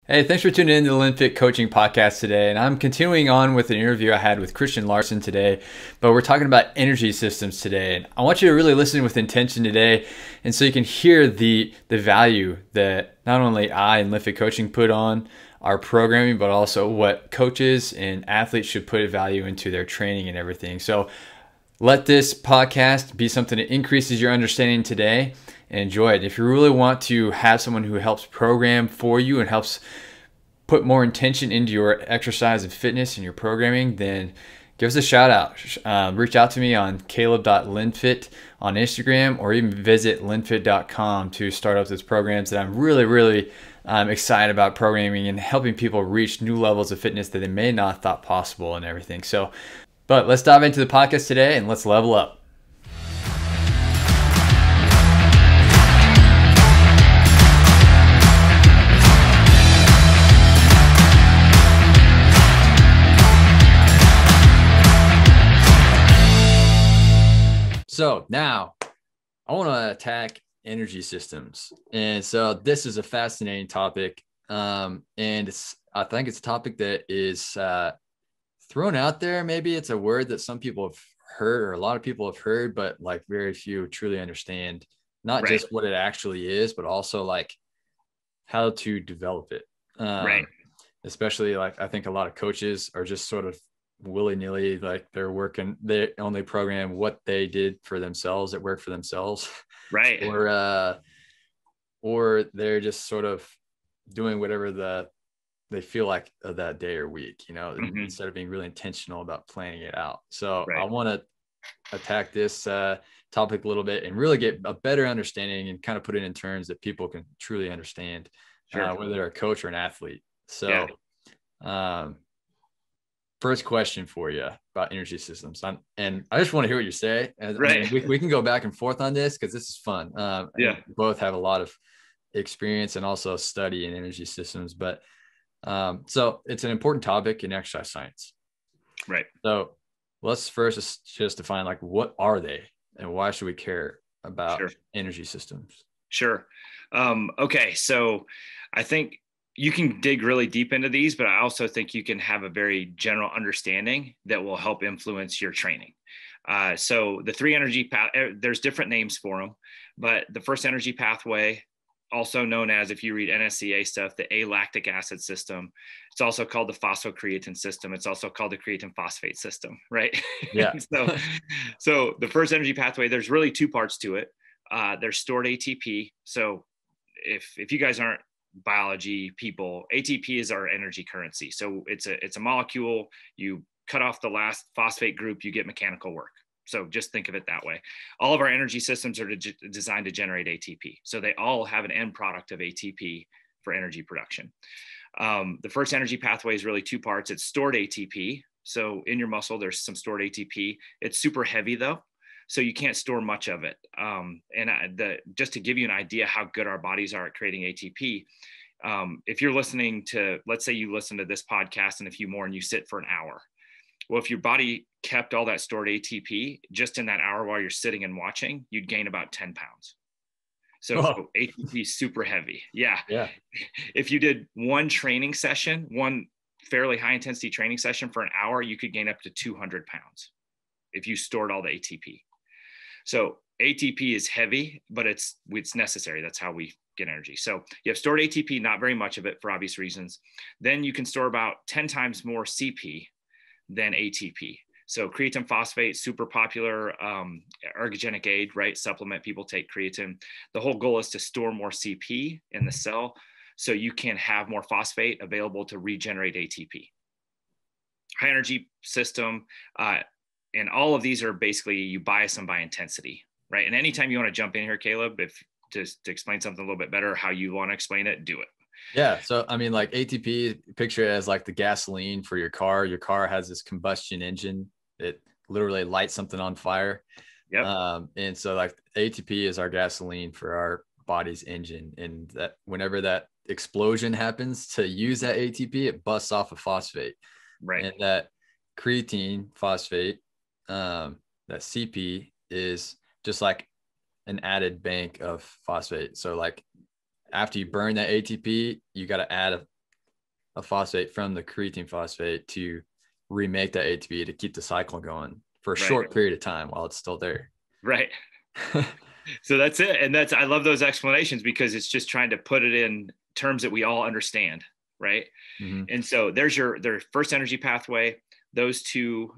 Hey, thanks for tuning in to the LinFit Coaching Podcast today. And I'm continuing on with an interview I had with Christian Larson today, but we're talking about energy systems today. And I want you to really listen with intention today, and so you can hear the value that not only I and LinFit Coaching put on our programming, but also what coaches and athletes should put value into their training and everything. So let this podcast be something that increases your understanding today, and enjoy it. If you really want to have someone who helps program for you and helps put more intention into your exercise and fitness and your programming, then give us a shout out. Reach out to me on caleb.linfit on Instagram, or even visit linfit.com to start up those programs that I'm really excited about programming and helping people reach new levels of fitness that they may not have thought possible and everything. But let's dive into the podcast today and let's level up. So now I want to attack energy systems. And so this is a fascinating topic. I think it's a topic that is thrown out there. Maybe it's a word that some people have heard, or a lot of people have heard, but like very few truly understand not just what it actually is, but also like how to develop it. Especially like, I think a lot of coaches are just sort of willy-nilly, like they only program what they did for themselves that worked for themselves, or they're just sort of doing whatever they feel like that day or week, instead of being really intentional about planning it out. So I want to attack this topic a little bit and really get a better understanding and kind of put it in terms that people can truly understand, whether they're a coach or an athlete. So first question for you about energy systems. And I just want to hear what you say. I mean, we can go back and forth on this because this is fun. We both have a lot of experience and also study in energy systems, but so it's an important topic in exercise science. So let's first just define, like, what are they and why should we care about energy systems? Okay. So I think you can dig really deep into these, but I also think you can have a very general understanding that will help influence your training. So the three energy path, there's different names for them, but the first energy pathway, also known as, if you read NSCA stuff, the lactic acid system. It's also called the phosphocreatine system. It's also called the creatine phosphate system, right? Yeah. So the first energy pathway, there's really two parts to it. There's stored ATP. So if you guys aren't biology people, ATP is our energy currency. So it's a molecule. You cut off the last phosphate group, you get mechanical work. So just think of it that way. All of our energy systems are designed to generate ATP. So they all have an end product of ATP for energy production. The first energy pathway is really two parts. It's stored ATP. So in your muscle, there's some stored ATP. It's super heavy though, so you can't store much of it. Just to give you an idea how good our bodies are at creating ATP, if you're listening to, let's say you listen to this podcast and a few more and you sit for an hour. Well, if your body kept all that stored ATP just in that hour while you're sitting and watching, you'd gain about 10 pounds. So ATP is super heavy. Yeah. If you did one fairly high intensity training session for an hour, you could gain up to 200 pounds if you stored all the ATP. So ATP is heavy, but it's necessary. That's how we get energy. So you have stored ATP, not very much of it for obvious reasons. Then you can store about 10 times more CP than ATP. So creatine phosphate, super popular ergogenic aid, right? Supplement, people take creatine. The whole goal is to store more CP in the cell so you can have more phosphate available to regenerate ATP. High energy system, and all of these are basically, you bias them by intensity, right? And anytime you want to jump in here, Caleb, to explain something a little bit better, how you want to explain it, do it. Yeah. So, I mean, like ATP, picture it as like the gasoline for your car. Your car has this combustion engine. It literally lights something on fire. And so like ATP is our gasoline for our body's engine. And that whenever that explosion happens to use that ATP, it busts off a phosphate. And that creatine phosphate, that CP, is just like an added bank of phosphate. So like after you burn that ATP, you got to add a phosphate from the creatine phosphate to remake that ATP to keep the cycle going for a short period of time while it's still there. Right. So that's it. And I love those explanations because it's just trying to put it in terms that we all understand. Right. Mm-hmm. And so there's their first energy pathway. Those two,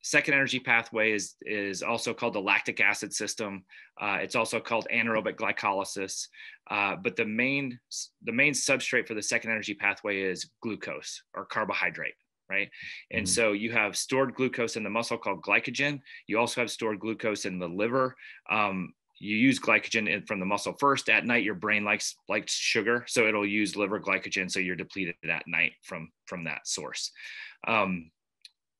second energy pathway is also called the lactic acid system. It's also called anaerobic glycolysis. But the main substrate for the second energy pathway is glucose or carbohydrate, right? And so you have stored glucose in the muscle called glycogen. You also have stored glucose in the liver. You use glycogen from the muscle first. At night, your brain likes sugar, so it'll use liver glycogen. So you're depleted at night from that source.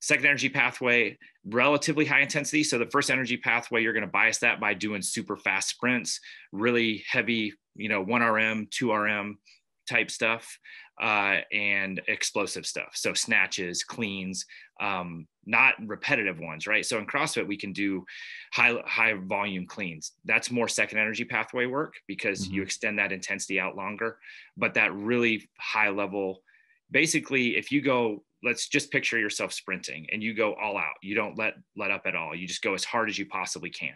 Second energy pathway, relatively high intensity. So the first energy pathway, you're going to bias that by doing super fast sprints, really heavy, 1 RM, 2 RM type stuff, and explosive stuff. So snatches, cleans, not repetitive ones, right? So in CrossFit, we can do high volume cleans. That's more second energy pathway work because you extend that intensity out longer. But that really high level, basically, if you go, let's just picture yourself sprinting and you go all out. You don't let up at all. You just go as hard as you possibly can.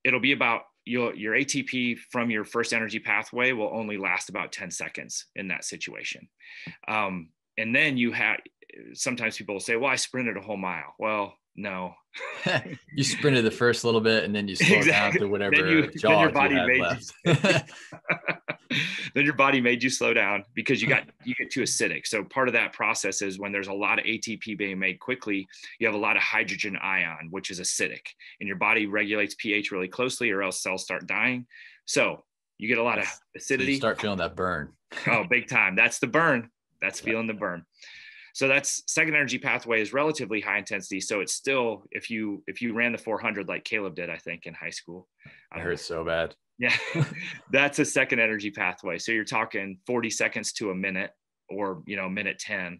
It'll be about your ATP from your first energy pathway will only last about 10 seconds in that situation. And then sometimes people will say, well, I sprinted a whole mile. Well, no. You sprinted the first little bit and then you slow down to whatever jog your body made left. Then your body made you slow down because you get too acidic. So part of that process is when there's a lot of ATP being made quickly, you have a lot of hydrogen ion, which is acidic, and your body regulates pH really closely or else cells start dying. So you get a lot of acidity. So you start feeling that burn. Oh, big time. That's the burn. That's feeling the burn. So that's second energy pathway is relatively high intensity. So it's still, if you ran the 400 like Caleb did, I think in high school. I hurt so bad. Yeah, that's a second energy pathway. So you're talking 40 seconds to a minute or, minute 10.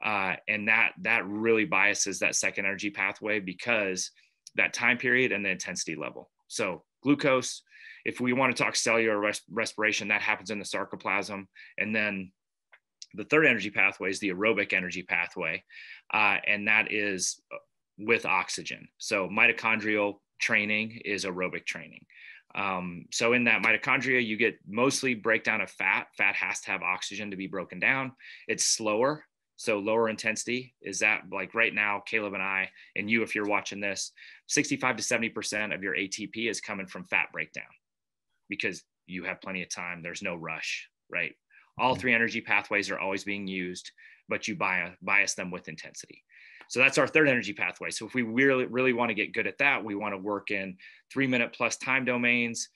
And that really biases that second energy pathway because that time period and the intensity level. So glucose, if we want to talk cellular respiration, that happens in the sarcoplasm. And then the third energy pathway is the aerobic energy pathway. And that is with oxygen. So mitochondrial training is aerobic training. So in that mitochondria, you get mostly breakdown of fat. Fat has to have oxygen to be broken down. It's slower. So lower intensity is that like right now, Caleb and I, and you, if you're watching this, 65 to 70% of your ATP is coming from fat breakdown because you have plenty of time. There's no rush, right? All three energy pathways are always being used, but you bias them with intensity. So that's our third energy pathway. So if we really, really want to get good at that, we want to work in 3-minute plus time domains,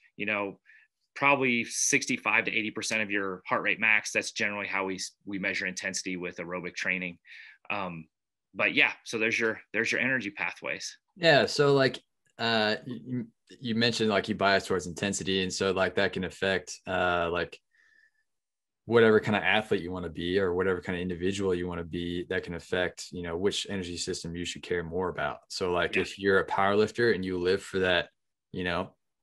probably 65 to 80% of your heart rate max. That's generally how we measure intensity with aerobic training. But yeah, so there's your energy pathways. Yeah. So like, you mentioned like you bias towards intensity. And so like that can affect, like whatever kind of athlete you want to be or whatever kind of individual you want to be, that can affect, which energy system you should care more about. So like if you're a power lifter and you live for that,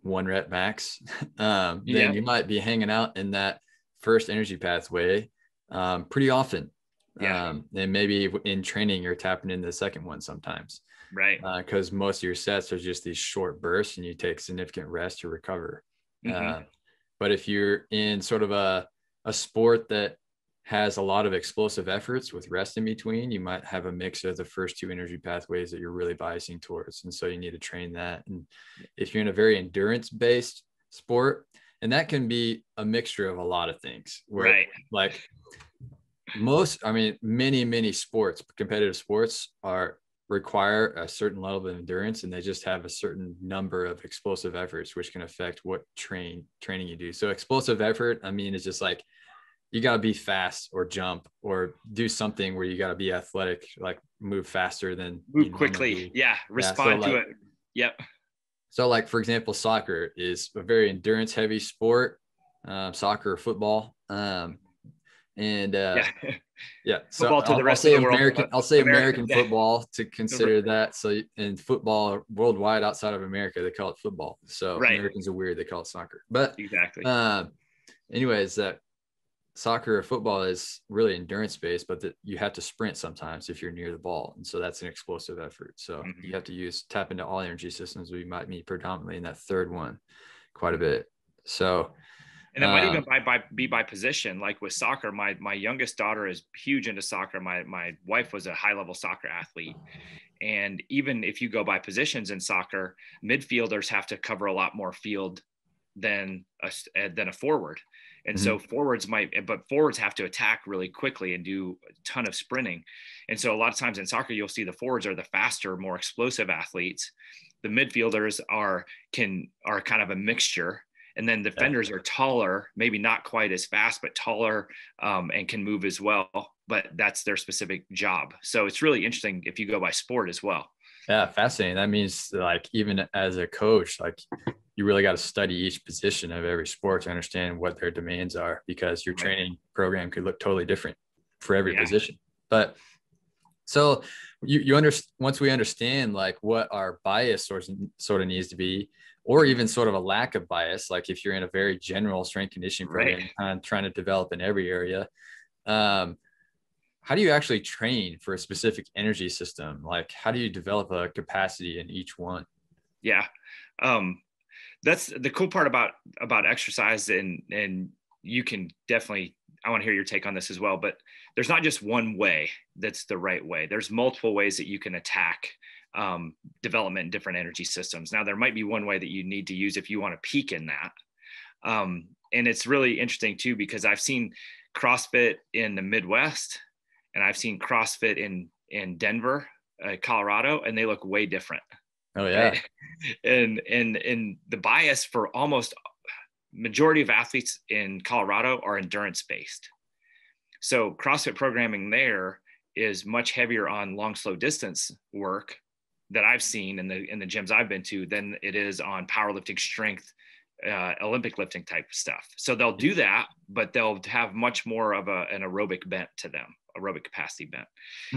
1 rep max, then you might be hanging out in that first energy pathway pretty often. And maybe in training, you're tapping into the second one sometimes. Right. Because most of your sets are just these short bursts and you take significant rest to recover. But if you're in sort of a sport that has a lot of explosive efforts with rest in between, you might have a mix of the first two energy pathways that you're really biasing towards. And so you need to train that. And if you're in a very endurance-based sport, and that can be a mixture of a lot of things, where like many sports, competitive sports require a certain level of endurance, and they just have a certain number of explosive efforts, which can affect what training you do. So explosive effort, is just like, you got to be fast or jump or do something where you got to be athletic, like move faster than move quickly. Respond to it. Yep. So like, for example, soccer is a very endurance heavy sport, soccer or football. So football to the rest of the world. I'll say American football to consider that. So in football worldwide outside of America, they call it football. So Americans are weird. They call it soccer, but exactly. Anyways, soccer or football is really endurance based, but you have to sprint sometimes if you're near the ball. And so that's an explosive effort. So you have to tap into all energy systems. We might be predominantly in that third one quite a bit. So, and it might even be by position. Like with soccer, my youngest daughter is huge into soccer. My wife was a high level soccer athlete. And even if you go by positions in soccer, midfielders have to cover a lot more field than a forward. And so forwards have to attack really quickly and do a ton of sprinting. And so a lot of times in soccer, you'll see the forwards are the faster, more explosive athletes. The midfielders are kind of a mixture. And then defenders are taller, maybe not quite as fast, but taller, and can move as well. But that's their specific job. So it's really interesting if you go by sport as well. Yeah, fascinating. That means like even as a coach, like you really got to study each position of every sport to understand what their demands are, because your training program could look totally different for every position. But so you understand, once we understand like what our bias sort of needs to be, or even sort of a lack of bias, like if you're in a very general strength conditioning program, kind of trying to develop in every area, how do you actually train for a specific energy system? Like, how do you develop a capacity in each one? Yeah. That's the cool part about exercise, and you can definitely, I want to hear your take on this as well, but there's not just one way that's the right way. There's multiple ways that you can attack development in different energy systems. Now, there might be one way that you need to use if you want to peak in that. And it's really interesting too, because I've seen CrossFit in the Midwest and I've seen CrossFit in Denver, Colorado, and they look way different. Oh yeah. Right? And the bias for almost majority of athletes in Colorado are endurance based. So CrossFit programming there is much heavier on long, slow distance work that I've seen in the gyms I've been to than it is on powerlifting, strength, Olympic lifting type of stuff. So they'll do that, but they'll have much more of an aerobic bent to them, aerobic capacity bent.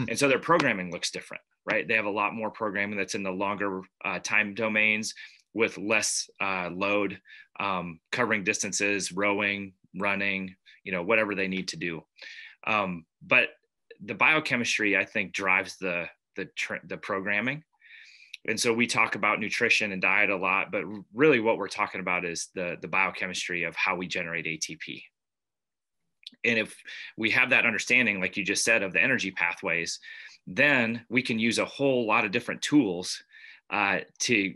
And so their programming looks different, right? They have a lot more programming that's in the longer time domains with less load, covering distances, rowing, running, whatever they need to do. But the biochemistry, I think, drives the programming. And so we talk about nutrition and diet a lot, but really what we're talking about is the biochemistry of how we generate ATP. And if we have that understanding, like you just said, of the energy pathways, then we can use a whole lot of different tools to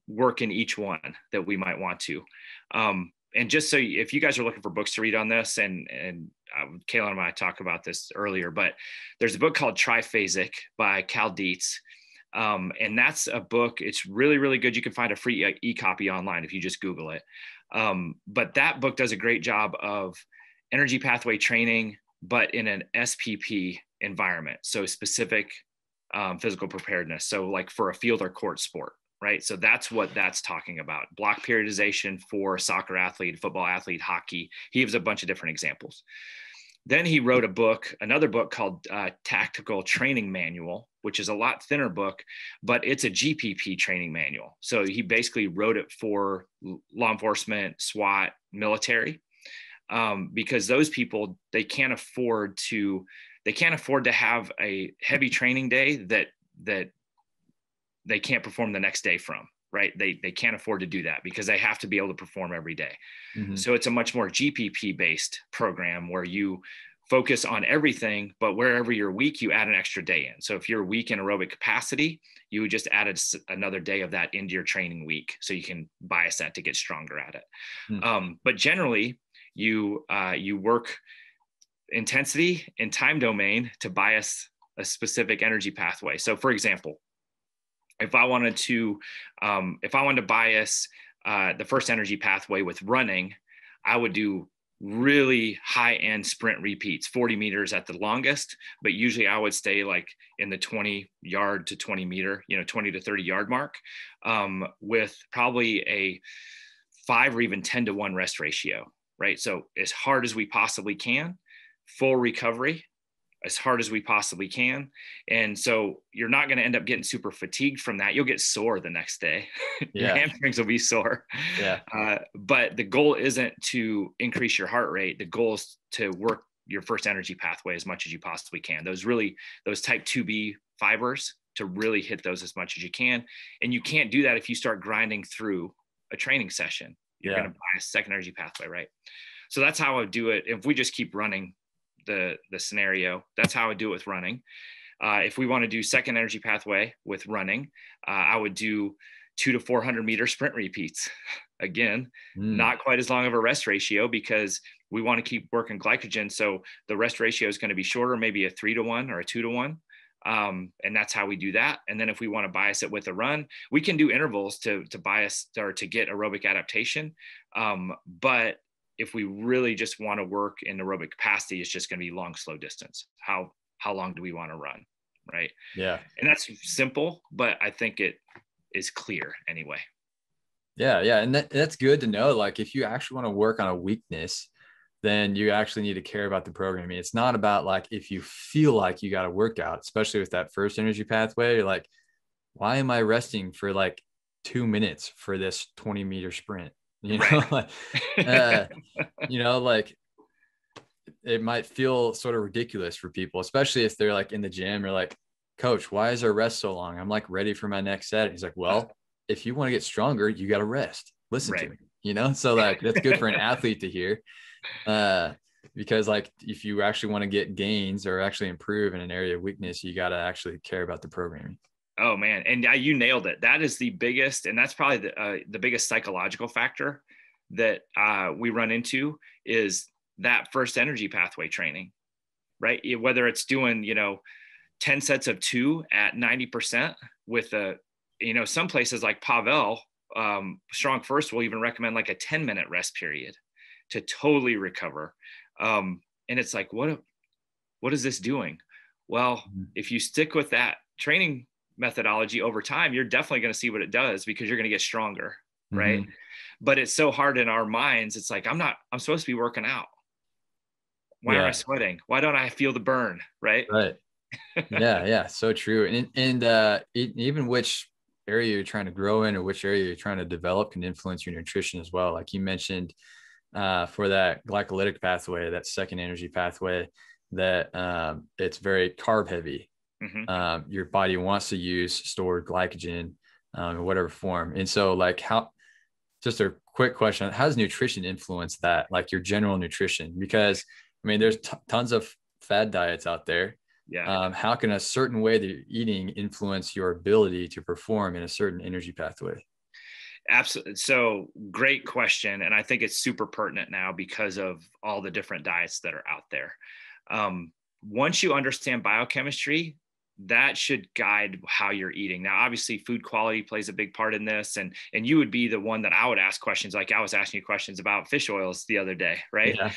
work in each one that we might want to. And just so if you guys are looking for books to read on this, and Kayla and I talked about this earlier, but there's a book called Triphasic by Cal Dietz. And that's a book. It's really, really good. You can find a free e-copy online if you just Google it. But that book does a great job of energy pathway training, but in an SPP environment. So specific physical preparedness. So like for a field or court sport, right? So that's what that's talking about. Block periodization for a soccer athlete, football athlete, hockey. He gives a bunch of different examples. Then he wrote another book called Tactical Training Manual, which is a lot thinner book, but it's a GPP training manual. So he basically wrote it for law enforcement, SWAT, military, because those people, they can't afford to have a heavy training day that they can't perform the next day from. Right? They can't afford to do that because they have to be able to perform every day. Mm-hmm. So it's a much more GPP based program where you focus on everything, but wherever you're weak, you add an extra day in. So if you're weak in aerobic capacity, you would just add another day of that into your training week. So you can bias that to get stronger at it. Mm-hmm. But generally you work intensity and time domain to bias a specific energy pathway. So for example, if I wanted to bias the first energy pathway with running, I would do really high end sprint repeats, 40 meters at the longest, but usually I would stay like in the 20 yard to 20 meter, 20 to 30 yard mark, with probably a 5 or even 10 to 1 rest ratio, right? So as hard as we possibly can, full recovery, as hard as we possibly can. And so you're not going to end up getting super fatigued from that. You'll get sore the next day. Your Yeah. hamstrings will be sore. Yeah. But the goal isn't to increase your heart rate. The goal is to work your first energy pathway as much as you possibly can. Those type 2B fibers, to really hit those as much as you can. And you can't do that if you start grinding through a training session. You're going to buy a second energy pathway, right? So that's how I would do it. If we just keep running the scenario, that's how I would do it with running. If we want to do second energy pathway with running, I would do 200 to 400 meter sprint repeats. Again, not quite as long of a rest ratio, because we want to keep working glycogen. So the rest ratio is going to be shorter, maybe a 3-to-1 or a 2-to-1. And that's how we do that. And then if we want to bias it with a run, we can do intervals to bias or to get aerobic adaptation. But if we really just want to work in aerobic capacity, it's just going to be long, slow distance. How long do we want to run? Right. Yeah. And that's simple, but I think it is clear anyway. Yeah. Yeah. And that's good to know. Like, if you actually want to work on a weakness, then you actually need to care about the programming. It's not about like, if you feel like you got to work out, especially with that first energy pathway, you're like, why am I resting for like 2 minutes for this 20-meter sprint? You know, Right. like it might feel sort of ridiculous for people, especially if they're like in the gym or like, coach, why is our rest so long? I'm like ready for my next set. He's like, well, if you want to get stronger, you got to rest. Listen to me, so like, that's good for an athlete to hear. Because like, if you actually want to get gains or actually improve in an area of weakness, you got to actually care about the programming. Oh man. And you nailed it. That is the biggest, and that's probably the biggest psychological factor that we run into, is that first energy pathway training, right? Whether it's doing, 10 sets of 2 at 90% with some places like Pavel, Strong First will even recommend like a 10-minute rest period to totally recover. And it's like, what is this doing? Well, if you stick with that training methodology over time, you're definitely going to see what it does, because you're going to get stronger. Right. But it's so hard in our minds. It's like, I'm supposed to be working out. Why am I sweating? Why don't I feel the burn? Right. Right. Yeah. So true. And even which area you're trying to grow in or which area you're trying to develop can influence your nutrition as well. Like you mentioned, for that glycolytic pathway, that second energy pathway, that it's very carb heavy. Your body wants to use stored glycogen in whatever form. And so like, just a quick question, how does nutrition influence that, like your general nutrition? Because I mean, there's tons of fad diets out there. Yeah. How can a certain way that you're eating influence your ability to perform in a certain energy pathway? Absolutely. So great question. And I think it's super pertinent now because of all the different diets that are out there. Once you understand biochemistry, that should guide how you're eating. Now, obviously food quality plays a big part in this. And you would be the one that I would ask questions, like I was asking you questions about fish oils the other day. Right. Yeah.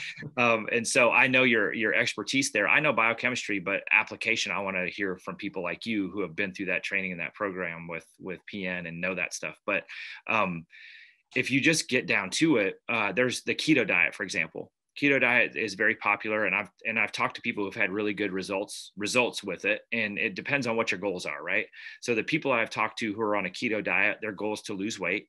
And so I know your expertise there. I know biochemistry, but application, I want to hear from people like you who have been through that training and that program with PN and know that stuff. But if you just get down to it, there's the keto diet, for example. Keto diet is very popular, and I've talked to people who've had really good results with it, and it depends on what your goals are, right? So the people I've talked to who are on a keto diet, their goal is to lose weight.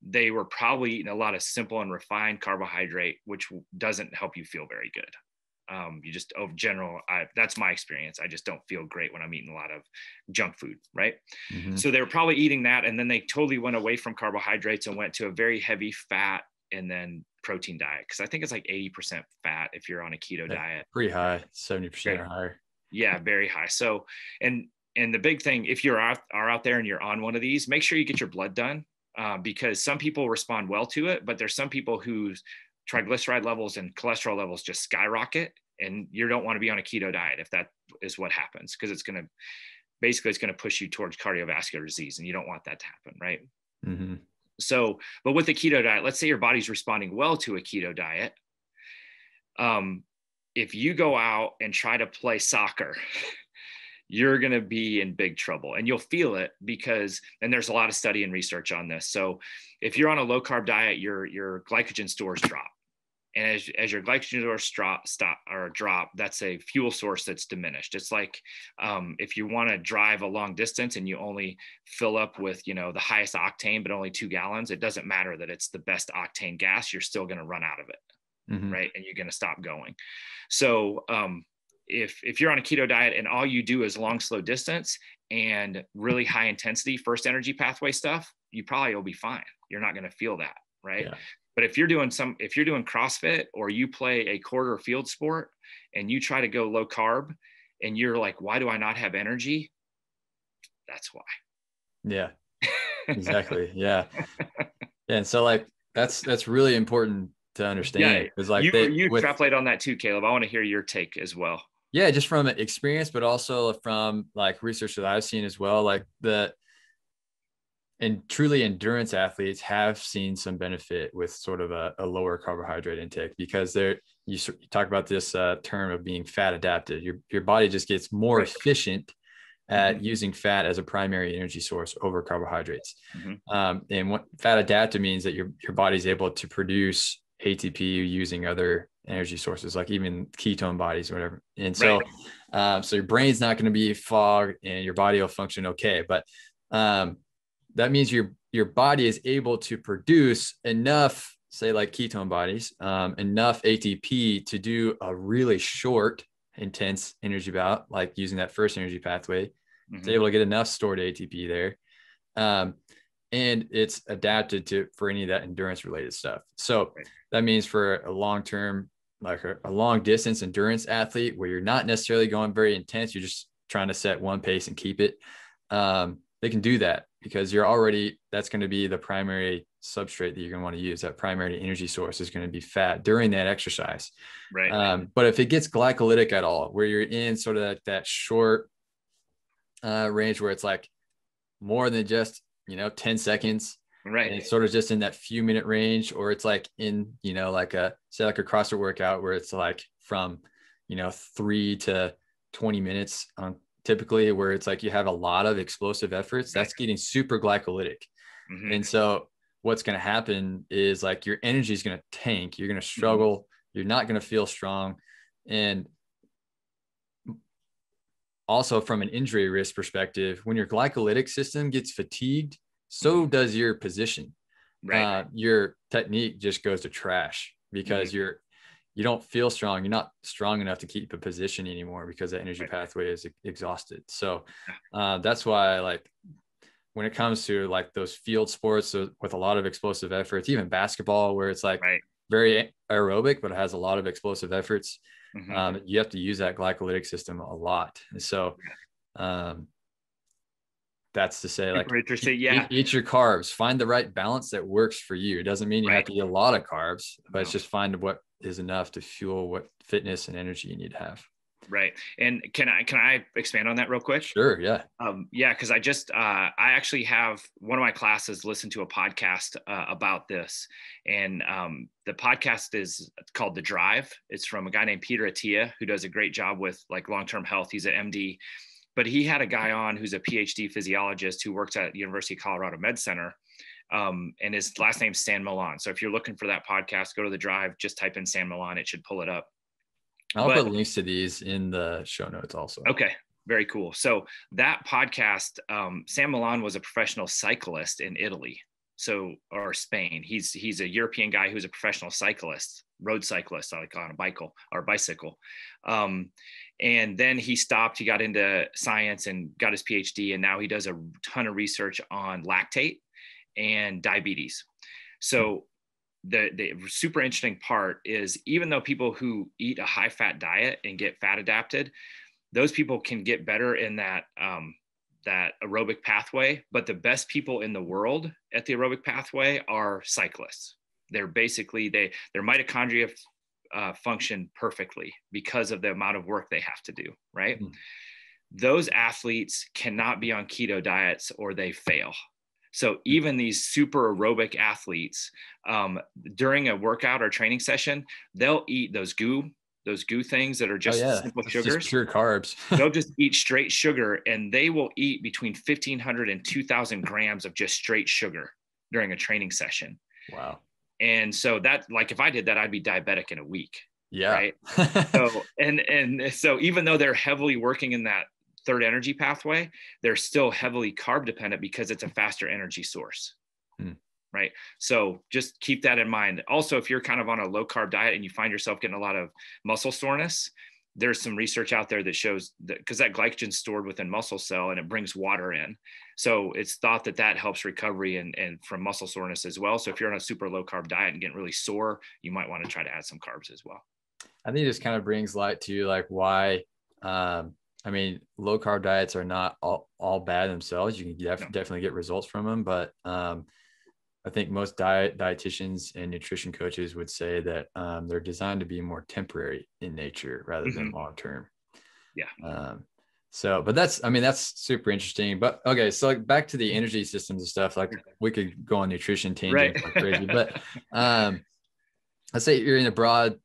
They were probably eating a lot of simple and refined carbohydrate, which doesn't help you feel very good. You just, general, that's my experience. I just don't feel great when I'm eating a lot of junk food, right? So they were probably eating that, and then they totally went away from carbohydrates and went to a very heavy fat and then protein diet, because I think it's like 80% fat if you're on a keto diet. Pretty high, 70% or higher. Yeah, very high. So, and the big thing, if you're out there and you're on one of these, make sure you get your blood done, because some people respond well to it, but there's some people whose triglyceride levels and cholesterol levels just skyrocket, and you don't want to be on a keto diet if that is what happens, because it's going to push you towards cardiovascular disease, and you don't want that to happen, right? So, but with the keto diet, let's say your body's responding well to a keto diet. If you go out and try to play soccer, you're going to be in big trouble, and you'll feel it and there's a lot of study and research on this. So if you're on a low carb diet, your glycogen stores drop. And as your glycogen stores drop, that's a fuel source that's diminished. It's like if you want to drive a long distance and you only fill up with, the highest octane, but only 2 gallons, it doesn't matter that it's the best octane gas. You're still going to run out of it, right? And you're going to stop going. So if you're on a keto diet and all you do is long, slow distance and really high intensity first energy pathway stuff, you probably will be fine. You're not going to feel that, right? Yeah. But if you're doing CrossFit or you play a quarter field sport and you try to go low carb and you're like, why do I not have energy? That's why. Yeah, exactly. Yeah. And so like, that's really important to understand. Yeah. Like you extrapolate on that too, Caleb. I want to hear your take as well. Yeah. Just from experience, but also from like research that I've seen as well, like and truly endurance athletes have seen some benefit with sort of a lower carbohydrate intake, because you talk about this term of being fat adapted. Your body just gets more efficient at using fat as a primary energy source over carbohydrates. And what fat adapted means that your body's able to produce ATP using other energy sources, like even ketone bodies or whatever. And so, so your brain's not going to be fogged and your body will function okay. But that means your body is able to produce enough, say like ketone bodies, enough ATP to do a really short, intense energy bout, like using that first energy pathway. It's able to get enough stored ATP there. And it's adapted for any of that endurance related stuff. So that means for a long-term, like a long distance endurance athlete where you're not necessarily going very intense, you're just trying to set one pace and keep it. They can do that because that's going to be the primary substrate that you're going to want to use. That primary energy source is going to be fat during that exercise. Right. But if it gets glycolytic at all, where you're in sort of that short range where it's like more than just, 10 seconds, right? And it's sort of just in that few minute range, or it's like in, like a CrossFit workout where it's like from, 3 to 20 minutes on typically, where it's like you have a lot of explosive efforts, that's getting super glycolytic. And so what's going to happen is like your energy is going to tank. You're going to struggle. You're not going to feel strong. And also from an injury risk perspective, when your glycolytic system gets fatigued, so does your position. Your technique just goes to trash because you don't feel strong. You're not strong enough to keep a position anymore because the energy pathway is exhausted. So that's why, like, when it comes to like those field sports with a lot of explosive efforts, even basketball, where it's like very aerobic, but it has a lot of explosive efforts, you have to use that glycolytic system a lot. And so that's to say, like, eat your carbs, find the right balance that works for you. It doesn't mean you have to eat a lot of carbs, but it's just find what is enough to fuel what fitness and energy you need to have. Right. And can I expand on that real quick? Sure. Yeah. Cause I actually have one of my classes listened to a podcast about this. And the podcast is called The Drive. It's from a guy named Peter Attia, who does a great job with like long-term health. He's an MD, but he had a guy on who's a PhD physiologist who works at the University of Colorado Med Center. And his last name's San Milan. So if you're looking for that podcast, go to The Drive, just type in San Milan. It should pull it up. I'll put links to these in the show notes also. Okay. Very cool. So that podcast, Sam Milan was a professional cyclist in Italy. Or Spain. He's a European guy who's a professional cyclist, road cyclist, like on a bicycle. And then he stopped, he got into science and got his PhD. And now he does a ton of research on lactate and diabetes. So the super interesting part is, even though people who eat a high fat diet and get fat adapted, those people can get better in that aerobic pathway. But the best people in the world at the aerobic pathway are cyclists. They're basically, their mitochondria function perfectly because of the amount of work they have to do, right? Those athletes cannot be on keto diets or they fail. So even these super aerobic athletes, during a workout or training session, they'll eat those goo things that are just simple sugars. Just pure carbs. They'll just eat straight sugar, and they will eat between 1,500 and 2,000 grams of just straight sugar during a training session. Wow. And so that, like, if I did that, I'd be diabetic in a week. Yeah. Right. So, and so even though they're heavily working in that third energy pathway, they're still heavily carb dependent because it's a faster energy source. Right. So just keep that in mind. Also, if you're kind of on a low carb diet and you find yourself getting a lot of muscle soreness, there's some research out there that shows that, because that glycogen is stored within muscle cell and it brings water in. So it's thought that that helps recovery and from muscle soreness as well. So if you're on a super low carb diet and getting really sore, you might want to try to add some carbs as well. I think this kind of brings light to like why, I mean, low carb diets are not all bad themselves. You can definitely get results from them, but I think most dietitians and nutrition coaches would say that they're designed to be more temporary in nature rather than long-term. Yeah. So, but that's super interesting. But okay, so like back to the energy systems and stuff, like we could go on nutrition tangent like crazy, but let's say you're in a broad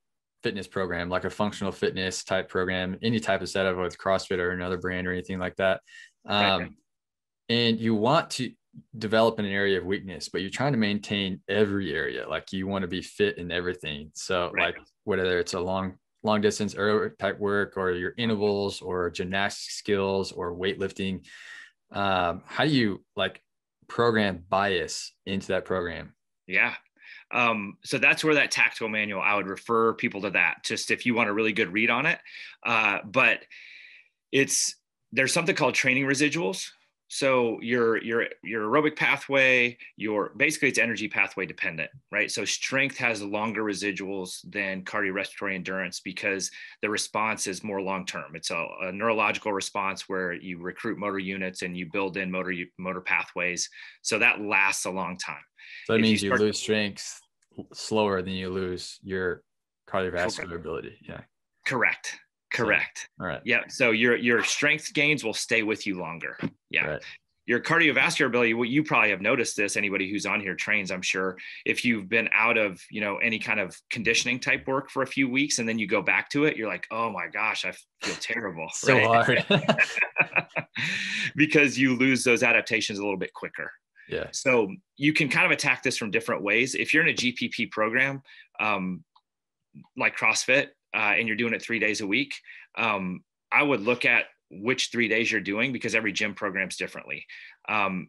fitness program, like a functional fitness type program, any type of setup with CrossFit or another brand or anything like that. And you want to develop an area of weakness, but you're trying to maintain every area. Like you want to be fit in everything. So like whether it's a long distance aerobic type work or your intervals or gymnastics skills or weightlifting, how do you like program bias into that program? Yeah. So that's where that tactical manual, I would refer people to that, just if you want a really good read on it. But there's something called training residuals. So your aerobic pathway, basically it's energy pathway dependent, right? So strength has longer residuals than cardiorespiratory endurance because the response is more long-term. It's a neurological response where you recruit motor units and you build in motor pathways. So that lasts a long time. So that means you lose strength slower than you lose your cardiovascular ability. Yeah. Correct. All right. Yeah. So your strength gains will stay with you longer. Yeah. Right. Your cardiovascular ability, well, you probably have noticed this. Anybody who's on here trains, I'm sure, if you've been out of, any kind of conditioning type work for a few weeks and then you go back to it, you're like, oh my gosh, I feel terrible. So hard. Because you lose those adaptations a little bit quicker. Yeah. So you can kind of attack this from different ways. If you're in a GPP program, like CrossFit, and you're doing it 3 days a week, I would look at which 3 days you're doing because every gym programs differently.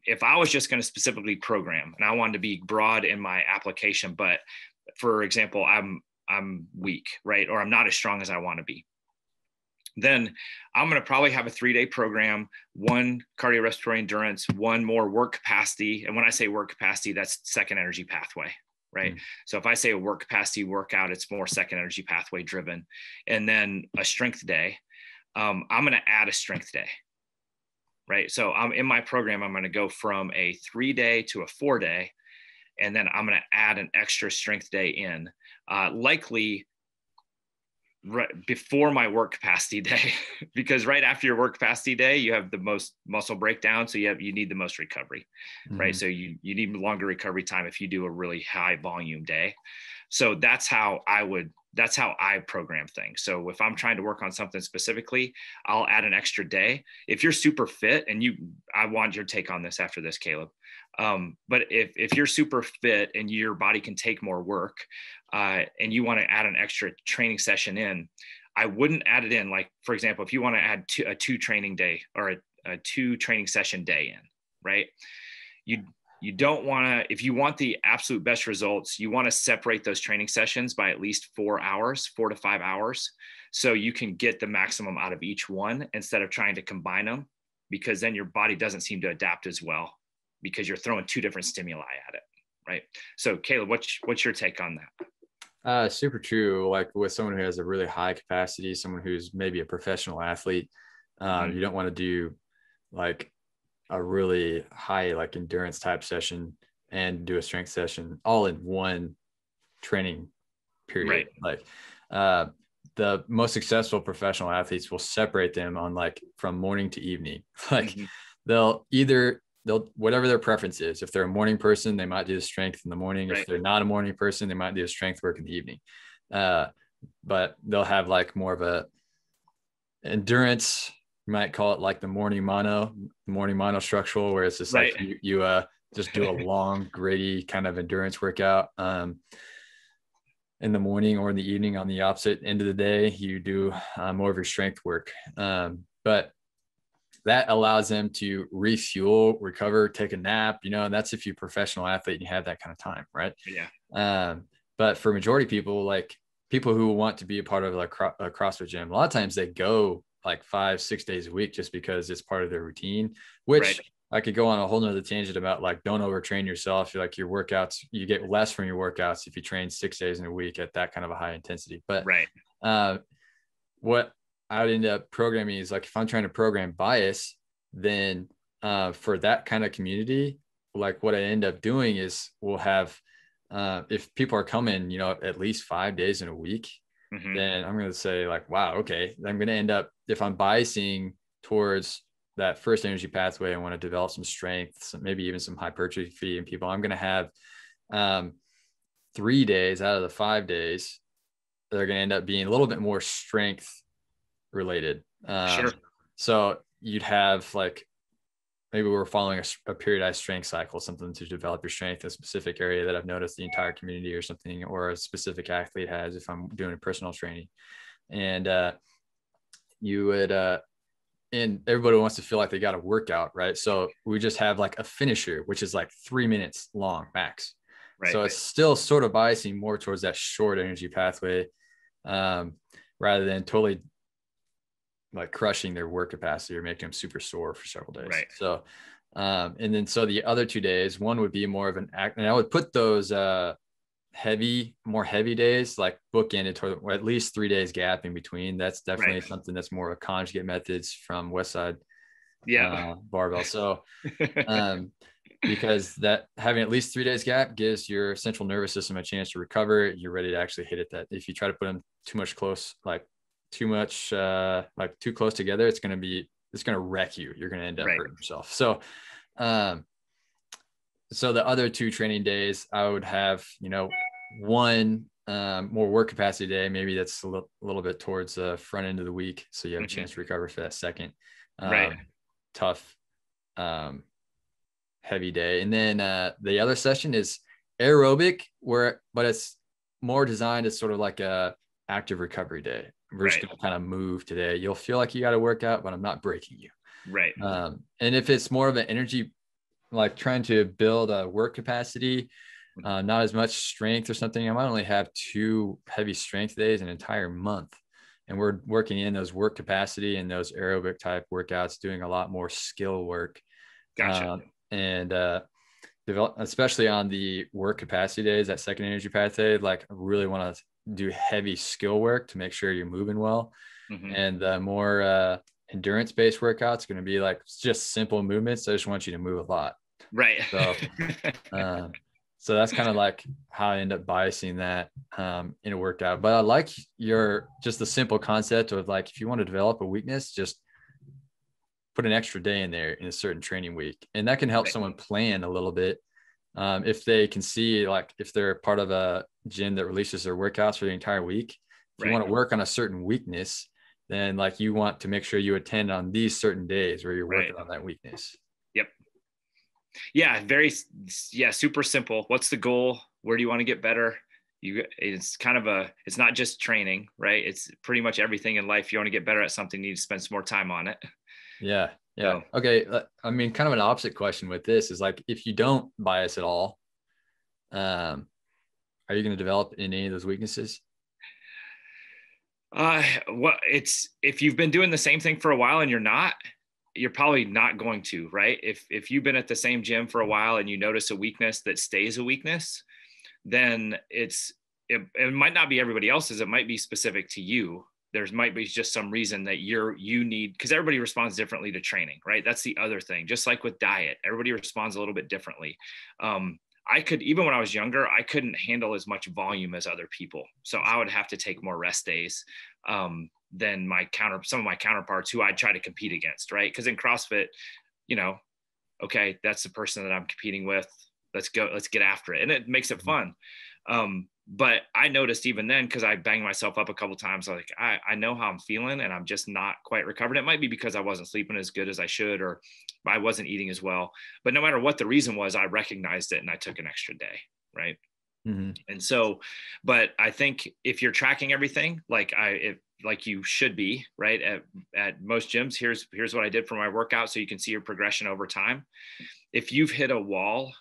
If I was just going to specifically program and I wanted to be broad in my application, but for example, I'm weak, right? Or I'm not as strong as I want to be, then I'm going to probably have a 3-day program, 1 cardiorespiratory endurance, 1 more work capacity. And when I say work capacity, that's second energy pathway. Right. So if I say a work capacity workout, it's more second energy pathway driven. And then a strength day, I'm going to add a strength day. Right. So I'm in my program, I'm going to go from a 3-day to a 4-day. And then I'm going to add an extra strength day in, likely right before my work capacity day, because right after your work capacity day, you have the most muscle breakdown. So you need the most recovery, right? So you need longer recovery time if you do a really high volume day. So that's how I program things. So if I'm trying to work on something specifically, I'll add an extra day. If you're super fit and I want your take on this after this, Caleb. But if you're super fit and your body can take more work, and you want to add an extra training session in, I wouldn't add it in. Like, for example, if you want to add a 2 training day or a 2 training session day in, right? You don't want to, if you want the absolute best results, you want to separate those training sessions by at least 4 to 5 hours. So you can get the maximum out of each one instead of trying to combine them, because then your body doesn't seem to adapt as well because you're throwing 2 different stimuli at it. Right. So Caleb, what's your take on that? Super true. Like with someone who has a really high capacity, someone who's maybe a professional athlete, you don't want to do like a really high, like endurance type session and do a strength session all in one training period. Right. Like the most successful professional athletes will separate them on like from morning to evening. Like they'll whatever their preference is. If they're a morning person, they might do the strength in the morning. Right. If they're not a morning person, they might do the strength work in the evening. But they'll have like more of a endurance. You might call it like the morning mono structural, where it's just like you just do a long, gritty kind of endurance workout. In the morning or in the evening on the opposite end of the day, you do more of your strength work. But that allows them to refuel, recover, take a nap, and that's if you're a professional athlete and you have that kind of time, right? Yeah. But for majority of people, like people who want to be a part of a CrossFit gym, a lot of times they go like 5-6 days a week just because it's part of their routine, which I could go on a whole nother tangent about, like, don't overtrain yourself. Like your workouts, you get less from your workouts if you train 6 days in a week at that kind of a high intensity. But what I would end up programming is, like, if I'm trying to program bias, then for that kind of community, like what I end up doing is we'll have, if people are coming, at least 5 days in a week, then I'm going to say, like, wow, okay, I'm going to end up, if I'm biasing towards that first energy pathway, I want to develop some strength, maybe even some hypertrophy in people, I'm going to have 3 days out of the 5 days, they're going to end up being a little bit more strength related. Sure. So you'd have, like, maybe we're following a periodized strength cycle, something to develop your strength in a specific area that I've noticed the entire community or something, or a specific athlete has if I'm doing a personal training. And you would, and everybody wants to feel like they got a workout, right? So we just have like a finisher, which is like 3 minutes long max. Right. So it's still sort of biasing more towards that short energy pathway, rather than totally like crushing their work capacity or making them super sore for several days. Right. So, and then, so the other 2 days, one would be more of an act, and I would put those, more heavy days, like bookended toward, or at least 3 days gap in between. That's definitely something that's more of a conjugate methods from Westside barbell. So, because that having at least 3 days gap gives your central nervous system a chance to recover. You're ready to actually hit it. That if you try to put them too close together, it's going to wreck you. You're going to end up hurting yourself. So, so the other 2 training days, I would have, one more work capacity day. Maybe that's a little bit towards the front end of the week, so you have a chance to recover for that second tough, heavy day. And then the other session is aerobic, but it's more designed as sort of like a active recovery day. We're just going to kind of move today. You'll feel like you got to work out, but I'm not breaking you. Right. And if it's more of an energy, like trying to build a work capacity, not as much strength or something, I might only have 2 heavy strength days an entire month. And we're working in those work capacity and those aerobic type workouts, doing a lot more skill work. Gotcha. And especially on the work capacity days, that second energy pathway, like I really want to do heavy skill work to make sure you're moving well. And the more endurance-based workouts going to be like just simple movements. I just want you to move a lot. Right. So, so that's kind of like how I end up biasing that in a workout. But I like just the simple concept of, like, if you want to develop a weakness, just put an extra day in there in a certain training week. And that can help someone plan a little bit. If they can see, like, if they're part of a gym that releases their workouts for the entire week, if you want to work on a certain weakness, then, like, you want to make sure you attend on these certain days where you're working on that weakness. Yep. Yeah. Super simple. What's the goal? Where do you want to get better? It's not just training, right? It's pretty much everything in life. You want to get better at something, you need to spend some more time on it. Yeah. Yeah. So, okay. I mean, kind of an opposite question with this is, like, if you don't bias at all, are you going to develop in any of those weaknesses? If you've been doing the same thing for a while and you're probably not going to, right? If you've been at the same gym for a while and you notice a weakness that stays a weakness, then it might not be everybody else's. It might be specific to you. There might be just some reason that you need, because everybody responds differently to training, right? That's the other thing. Just like with diet, everybody responds a little bit differently. Even when I was younger, I couldn't handle as much volume as other people. So I would have to take more rest days than some of my counterparts who I'd try to compete against, right? Because in CrossFit, okay, that's the person that I'm competing with. Let's go, let's get after it. And it makes it fun. But I noticed even then, because I banged myself up a couple of times, like I know how I'm feeling and I'm just not quite recovered. It might be because I wasn't sleeping as good as I should, or I wasn't eating as well. But no matter what the reason was, I recognized it and I took an extra day. Right. Mm-hmm. And so, but I think if you're tracking everything, like you should be, right, at most gyms, here's what I did for my workout, so you can see your progression over time. If you've hit a wall,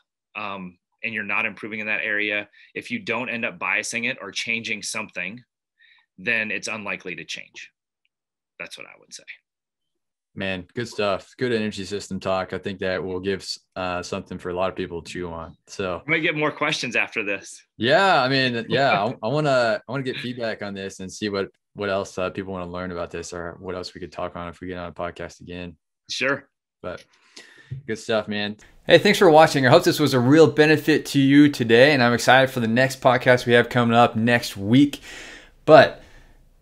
and you're not improving in that area, if you don't end up biasing it or changing something, then it's unlikely to change. That's what I would say. Man, good stuff. Good energy system talk. I think that will give something for a lot of people to chew on. So I might get more questions after this. Yeah, I mean, yeah, I want to get feedback on this and see what else people want to learn about this, or what else we could talk on if we get on a podcast again. Sure. But good stuff, man. Hey, thanks for watching. I hope this was a real benefit to you today, and I'm excited for the next podcast we have coming up next week. But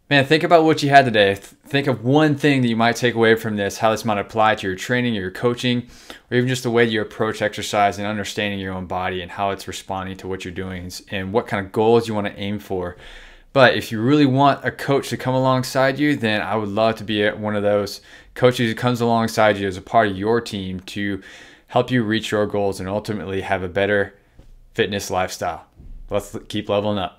man, think about what you had today. Think of one thing that you might take away from this, how this might apply to your training, your coaching, or even just the way you approach exercise and understanding your own body and how it's responding to what you're doing and what kind of goals you want to aim for. But if you really want a coach to come alongside you, then I would love to be one of those coaches who comes alongside you as a part of your team to help you reach your goals and ultimately have a better fitness lifestyle. Let's keep leveling up.